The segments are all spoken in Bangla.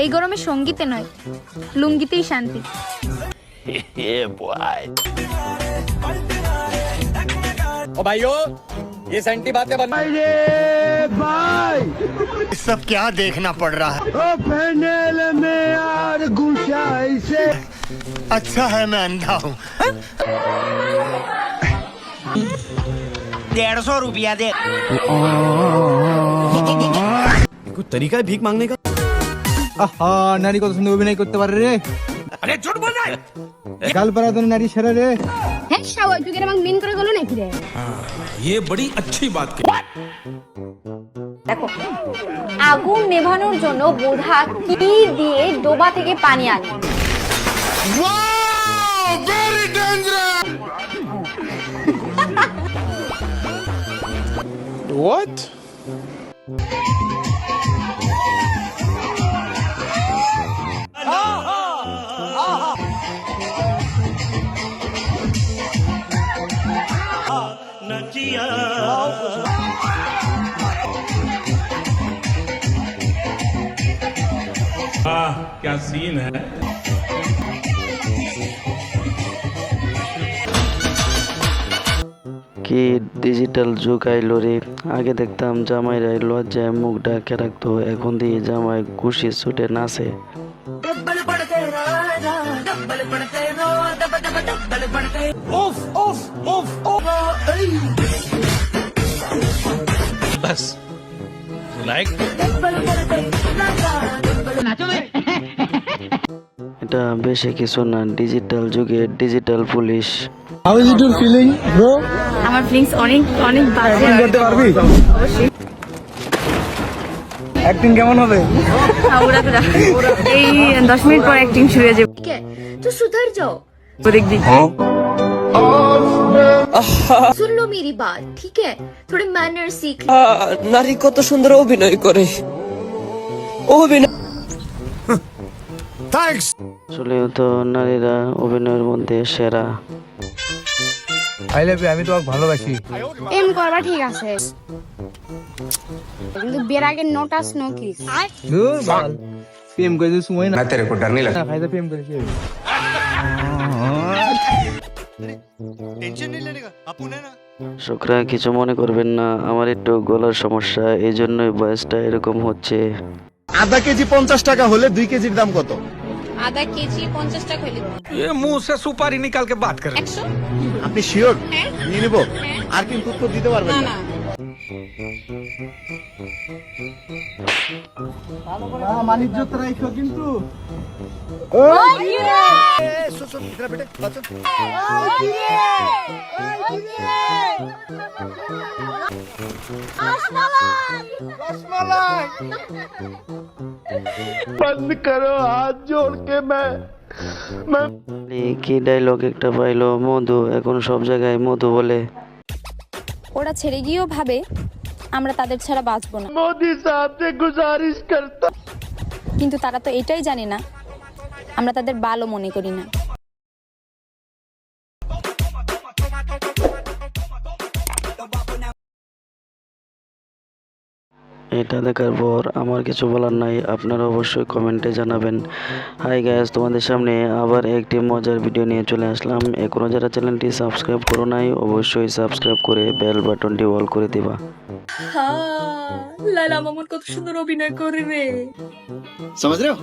এই গরমে সঙ্গীতে নয়, লুঙ্গিতেই শান্তি। ओ भाइयों, ये सेंटी बातें बन भाई सब क्या देखना पड़ रहा है। ओ पैनल में यार घुसा इसे। अच्छा है मैं अंधा हूँ। 150 रुपया दे। कुछ तरीका है भीख मांगने का? আহা নারী কত সুন্দর অভিনয় করতে পারে রে। अरे झूठ बोल रहा है। গাল পারাদন নারী সেরা রে। হ্যাঁ শাওয়া তুই আমাকে মিন করে গেল নাকি রে? ये बड़ी अच्छी बात की। দেখো, আগুন নেভানোর জন্য বোধা কি দিয়ে ডোবা থেকে পানি আনে? Very dangerous. What? क्या सीन है। কি ডিজিটাল যুগ আইলো রে। আগে দেখতাম জামাইরা লজ্জায় মুখ ঢাকে রাখতো, এখন দিয়ে জামাই খুশি ছুটে নাচে। बस लाइक এটা বেশি কিছু না, ডিজিটাল যুগে digital police. How is your feeling bro? আমার ফিলিংস অনেক অনেক বাজে। অ্যাক্টিং করতে পারবি? অ্যাক্টিং কেমন হবে? এই 10 মিনিট পর অ্যাক্টিং শুরু হয়ে যাবে। ঠিক আছে তো সুধর যাও। দেখ দি। सुन लो मेरी बात, ठीक है? थोड़े मैनर सीख। নারী কত সুন্দর অভিনয় করে। অভিনয় Thanks. আসলেও তো নারীরা অভিনয়ের মধ্যে সেরা। আই লাভ ইউ, আমি তোমাকে ভালোবাসি। এম করবা ঠিক আছে, কিন্তু বের আগে নো টাচ নো কিস। দূর বল, প্রেম করে সময় না। मैं तेरे को डर नहीं लगता। ফায়দা প্রেম করেছি। শুক্রা কিছু মনে করবেন না, আমার একটু গলার সমস্যা, এই জন্যই বয়সটা এরকম হচ্ছে। আধা কেজি 50 টাকা হলে 2 কেজির দাম কত? আধা কেজি 50 টাকা হইলো। ये मुंह से सुपारी निकाल के बात कर। 100? আপনি শিওর? নিয়ে নিব? আর কিন্তু উত্তর দিতে পারবেন না। মানিজ্যত রাখো কিন্তু। इधर बेटे, बचो। बंद करो हाथ जोड़ के मैं কি ডায়লগ একটা পাইলো, মধু, এখন সব জায়গায় মধু বলে। ওরা ছেড়ে গিয়েও ভাবে আমরা তাদের ছাড়া বাঁচবো না। मोदी साहब से गुजारिश करता। কিন্তু তারা তো এটাই জানে না আমরা তাদের ভালো মনে করি না। এটা দেখার পর আমার কিছু বলার নাই, আপনারা অবশ্যই কমেন্টে জানাবেন। হাই গাইস, তোমাদের সামনে আবার একটি মজার ভিডিও নিয়ে চলে আসলাম। এখনো যারা চ্যানেলটি সাবস্ক্রাইব করো নাই, অবশ্যই সাবস্ক্রাইব করে বেল বাটনটি অল করে দিবা। লালা মামুন কত সুন্দর অভিনয় করে রে। समझ रहे हो?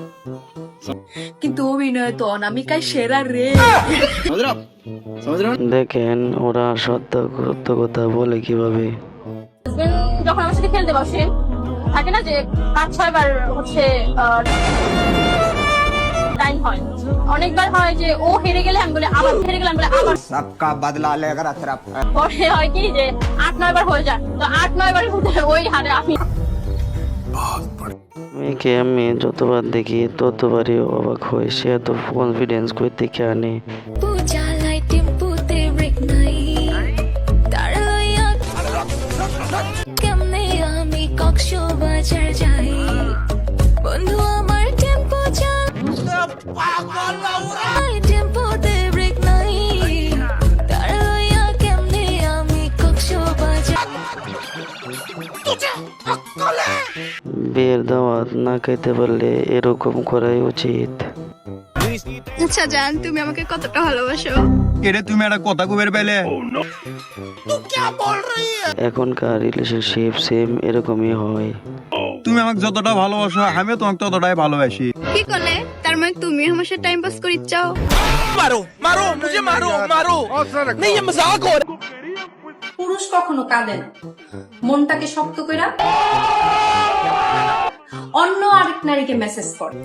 কিন্তু অভিনয় তো অনামিকায় সেরা রে। समझ रहे हो? समझ रहे हो? দেখেন ওরা সত্য কথা বলে কিভাবে। যখন আমার সাথে খেলতে বসে থাকে না যে 5-6 বার হচ্ছে টাইম হয়, অনেকবার হয় যে ও হেরে গেলে আমি বলে আবার হেরে গেলে আমি বলে আবার सबका बदला लेकर अथरफ। পরে হয় কি যে 8-9 বার হয়ে যায়, তো 8-9 বারের মধ্যে ওই হারে আমি মেয়েকে আমি যতবার দেখি ততবারই অবাক হই, সে এত কনফিডেন্স কই থেকে আনে। বন্ধু আমার টেম্পো চাল টেম্পোতে ব্রেক নাই, তাড়াইয়া কেমনে আমি কক্সবাজার। বিয়ের দাওয়াত না খাইতে পারলে এরকম করাই উচিত। আচ্ছা জান, তুমি আমাকে কতটা ভালোবাসো? কেরে তুমি একটা কথা কবের পেলে? এখনকার রিলেশনশিপ সেম এরকমই হয়। তুমি আমাকে যতটা ভালোবাসো আমিও তোমাকে ততটাই ভালোবাসি। কি করলে? তার মানে তুমি আমার সাথে টাইম পাস করি চাও? পুরুষ কখনো কাঁদে না, মনটাকে শক্ত কইরা অন্য আরেক নারীকে মেসেজ করে,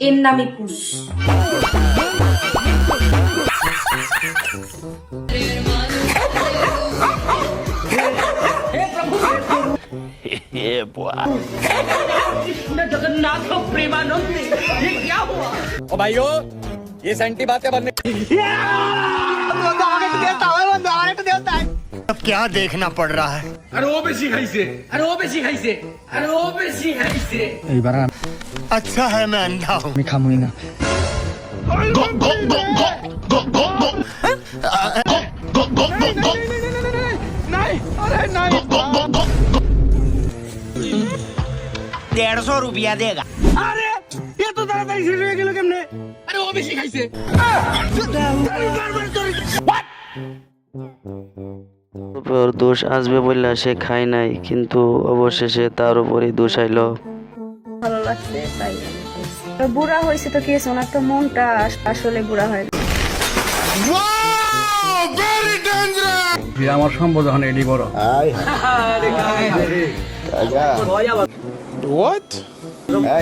এর নামই পুরুষ। ओ भाइयों ये सेंटी बातें बनने अब क्या देखना पड़ रहा है? अच्छा है मैं अंधा हूँ। ₹150 देगा। ওর দোষ আসবে বললা সে খায় নাই, কিন্তু অবশেষে তার উপরই দোষ আইলো। ভালো লাগছে তাই বুড়া হয়েছে তো কি, ওনার তো মনটা আসলে বুড়া হয়। আমার সম্পদ এখন এটি বড়।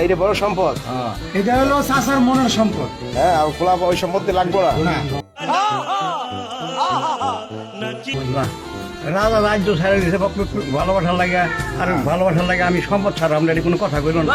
এটা বড় সম্পদ। এটা হলো চাচার মনের সম্পদ। হ্যাঁ, আর খোলা ওই সম্পত্তি লাগবো না। রাজা রাজ্য ছাড়া দিয়েছে ভালোবাসার লাগে, আর ভালোবাসার লাগে আমি সম্পদ ছাড়া আমরা কোনো কথা কইল না।